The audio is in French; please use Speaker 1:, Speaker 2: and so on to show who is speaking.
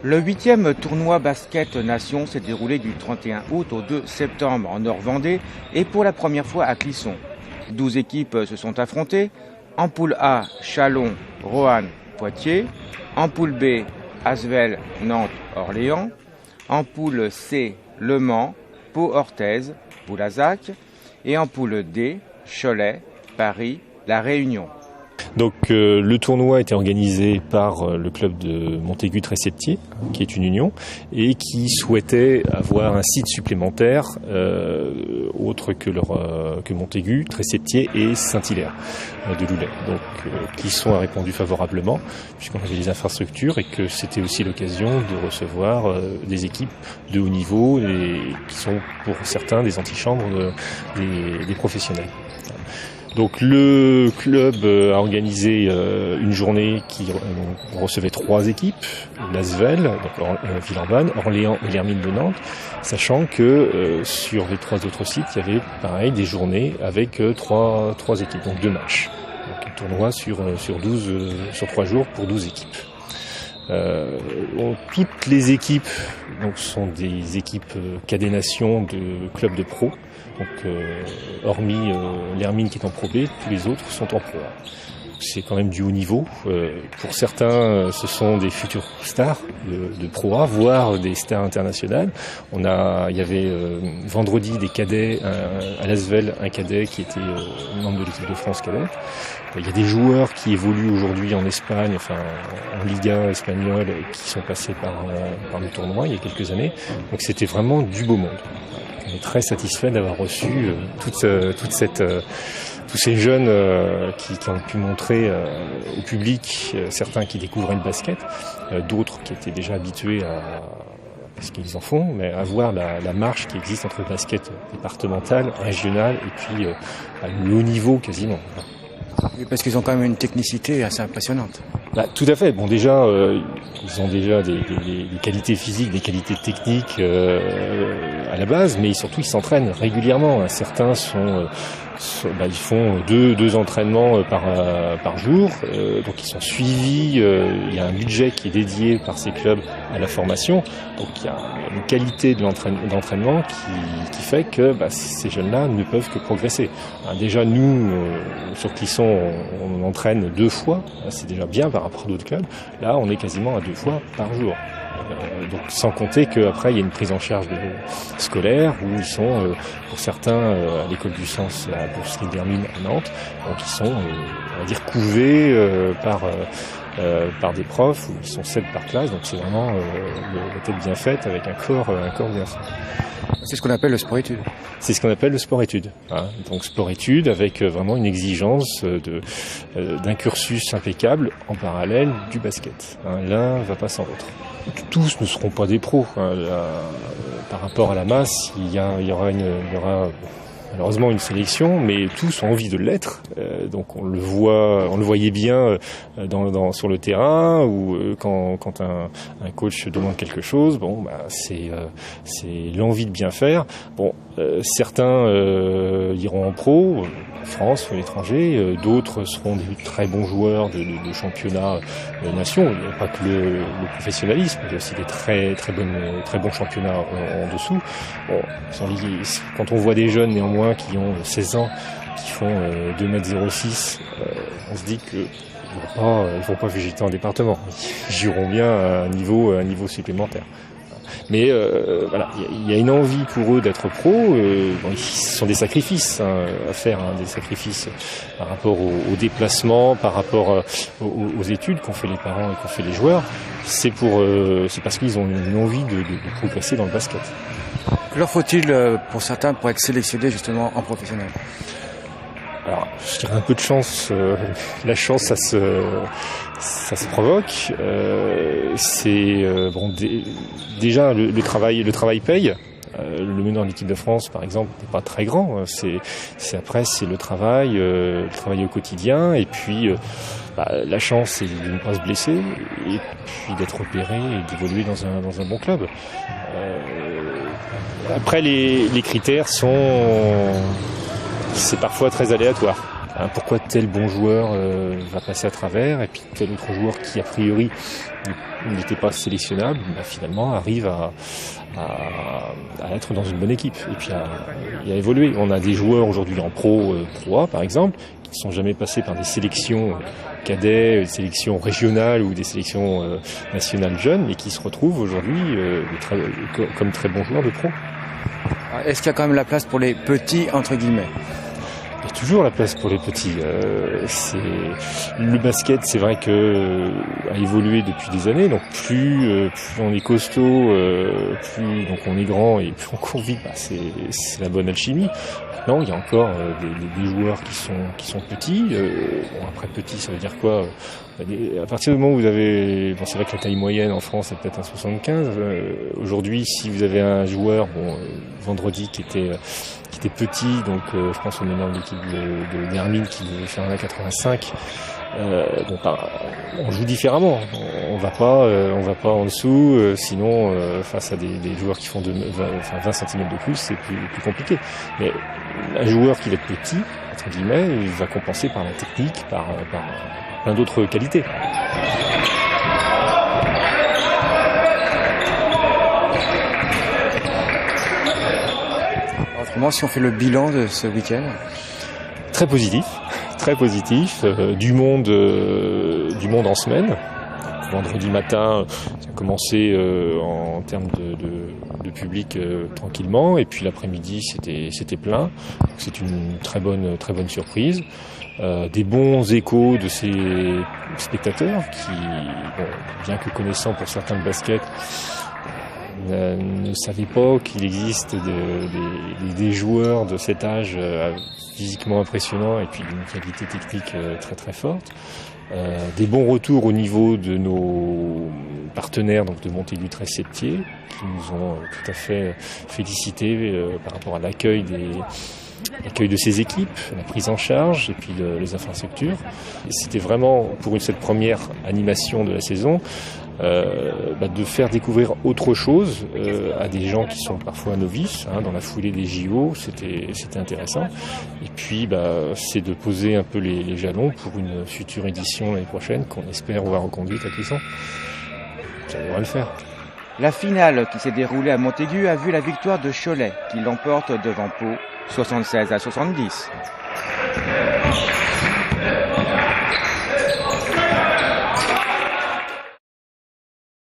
Speaker 1: Le 8e tournoi Basket Nation s'est déroulé du 31 août au 2 septembre en Nord-Vendée et pour la première fois à Clisson. 12 équipes se sont affrontées. En poule A, Châlons, Roanne, Poitiers. En poule B, Asvel, Nantes, Orléans. En poule C, Le Mans, Pau-Orthez, Boulazac. Et en poule D, Cholet, Paris, La Réunion.
Speaker 2: Donc le tournoi a été organisé par le club de Montaigu-Tresseptier, qui est une union, et qui souhaitait avoir un site supplémentaire autre que Montaigu, Tresseptier et Saint-Hilaire de Loulay. Donc Clisson a répondu favorablement, puisqu'on avait les infrastructures et que c'était aussi l'occasion de recevoir des équipes de haut niveau et qui sont pour certains des antichambres des professionnels. Donc le club a organisé une journée qui recevait 3 équipes, l'Asvel, donc Villeurbanne, Orléans et l'Hermine de Nantes, sachant que sur les 3 autres sites, il y avait pareil des journées avec 3 équipes, donc 2 matchs. Donc un tournoi sur 3 jours pour 12 équipes. Toutes les équipes donc sont des équipes cadet nation de clubs de pro. Donc hormis l'Hermine qui est en Pro B, tous les autres sont en Pro A. C'est quand même du haut niveau. Pour certains, ce sont des futurs stars de Pro A, voire des stars internationales. Il y avait vendredi des cadets à l'Asvel, un cadet qui était membre de l'équipe de France cadet. Il y a des joueurs qui évoluent aujourd'hui en Espagne, enfin en Liga espagnole, qui sont passés par le tournoi il y a quelques années. Donc c'était vraiment du beau monde. On est très satisfait d'avoir reçu tous ces jeunes qui ont pu montrer au public, certains qui découvraient le basket, d'autres qui étaient déjà habitués à ce qu'ils en font, mais à voir la marche qui existe entre le basket départemental, régional et puis le haut niveau quasiment.
Speaker 1: Oui, parce qu'ils ont quand même une technicité assez impressionnante.
Speaker 2: Tout à fait. Bon, déjà, ils ont déjà des qualités physiques, des qualités techniques à la base, mais surtout ils s'entraînent régulièrement. Certains ils font deux entraînements par jour, donc ils sont suivis. Il y a un budget qui est dédié par ces clubs à la formation, donc il y a une qualité d'entraînement qui fait que ces jeunes-là ne peuvent que progresser. Déjà nous sur Clisson on entraîne 2 fois, c'est déjà bien par rapport à d'autres clubs. Là on est quasiment à 2 fois par jour. Donc sans compter qu'après il y a une prise en charge scolaire où ils sont pour certains à l'école du sens à la bourserie d'Hermine à Nantes, donc ils sont on va dire couvés par des profs où ils sont 7 par classe, donc c'est vraiment la tête bien faite avec un corps bien fait.
Speaker 1: C'est ce qu'on appelle le sport-études.
Speaker 2: C'est ce qu'on appelle le sport-études. Donc sport-études avec vraiment une exigence d'un cursus impeccable en parallèle du basket. L'un va pas sans l'autre. Tous ne seront pas des pros. Par rapport à la masse, il y aura malheureusement une sélection, mais tous ont envie de l'être. Donc on le voyait bien sur le terrain ou quand un coach demande quelque chose. C'est l'envie de bien faire. Certains iront en pro, en France ou à l'étranger. D'autres seront des très bons joueurs de championnats nation. Il n'y a pas que le professionnalisme, il y a aussi des très bons championnats en dessous. Quand on voit des jeunes néanmoins qui ont 16 ans, qui font 2,06 m, on se dit qu'ils vont pas végéter en département. Ils joueront bien à un niveau supplémentaire. Mais il y a une envie pour eux d'être pro. Ce sont des sacrifices à faire, des sacrifices par rapport aux déplacements, par rapport aux études qu'ont fait les parents et qu'ont fait les joueurs. C'est parce qu'ils ont une envie de progresser dans le basket.
Speaker 1: Que leur faut-il pour certains pour être sélectionnés justement en professionnel?
Speaker 2: Alors, je dirais un peu de chance. La chance, ça se provoque. Déjà le travail paye. Le meneur de l'équipe de France, par exemple, n'est pas très grand. C'est le travail au quotidien, et puis la chance, c'est de ne pas se blesser, et puis d'être repéré et d'évoluer dans un bon club. Après, les critères c'est parfois très aléatoire. Pourquoi tel bon joueur va passer à travers et puis tel autre joueur qui a priori n'était pas sélectionnable, finalement arrive à être dans une bonne équipe et puis à évoluer. On a des joueurs aujourd'hui en Pro A par exemple qui ne sont jamais passés par des sélections cadets, des sélections régionales ou des sélections nationales jeunes, mais qui se retrouvent aujourd'hui comme très bons joueurs de pro.
Speaker 1: Est-ce qu'il y a quand même la place pour les petits, entre guillemets ?
Speaker 2: Il y a toujours la place pour les petits. Le basket, c'est vrai que a évolué depuis des années. Donc plus on est costaud, plus donc on est grand et plus on court vite. C'est la bonne alchimie. Non, il y a encore des joueurs qui sont petits. Après petit, ça veut dire quoi ? À partir du moment où vous avez, c'est vrai que la taille moyenne en France est peut-être un 75. Aujourd'hui, si vous avez un joueur, vendredi qui était petit, donc je pense au mélange de l'équipe de Hermine qui devait faire 1,85. On joue différemment. On va pas en dessous. Sinon, face à des joueurs qui font 20 cm de plus, c'est plus compliqué. Mais un joueur qui va être petit, entre guillemets, il va compenser par la technique, par plein d'autres qualités.
Speaker 1: Autrement, si on fait le bilan de ce week-end ?
Speaker 2: Très positif. Du monde en semaine. Vendredi matin, ça a commencé en termes de public tranquillement, et puis l'après-midi c'était plein. Donc c'est une très bonne surprise. Des bons échos de ces spectateurs qui, bien que connaissant pour certains le basket, ne savaient pas qu'il existe des joueurs de cet âge physiquement impressionnants et puis d'une qualité technique très très forte. Des bons retours au niveau de nos partenaires, donc de Montaigu 13-Septier, qui nous ont tout à fait félicités par rapport à l'accueil de ces équipes, la prise en charge et puis les infrastructures. Et c'était vraiment pour cette première animation de la saison de faire découvrir autre chose à des gens qui sont parfois novices dans la foulée des JO. C'était intéressant. Et puis c'est de poser un peu les jalons pour une future édition l'année prochaine qu'on espère voir reconduite à Clisson. Ça devrait le faire.
Speaker 1: La finale qui s'est déroulée à Montaigu a vu la victoire de Cholet qui l'emporte devant Pau 76-70.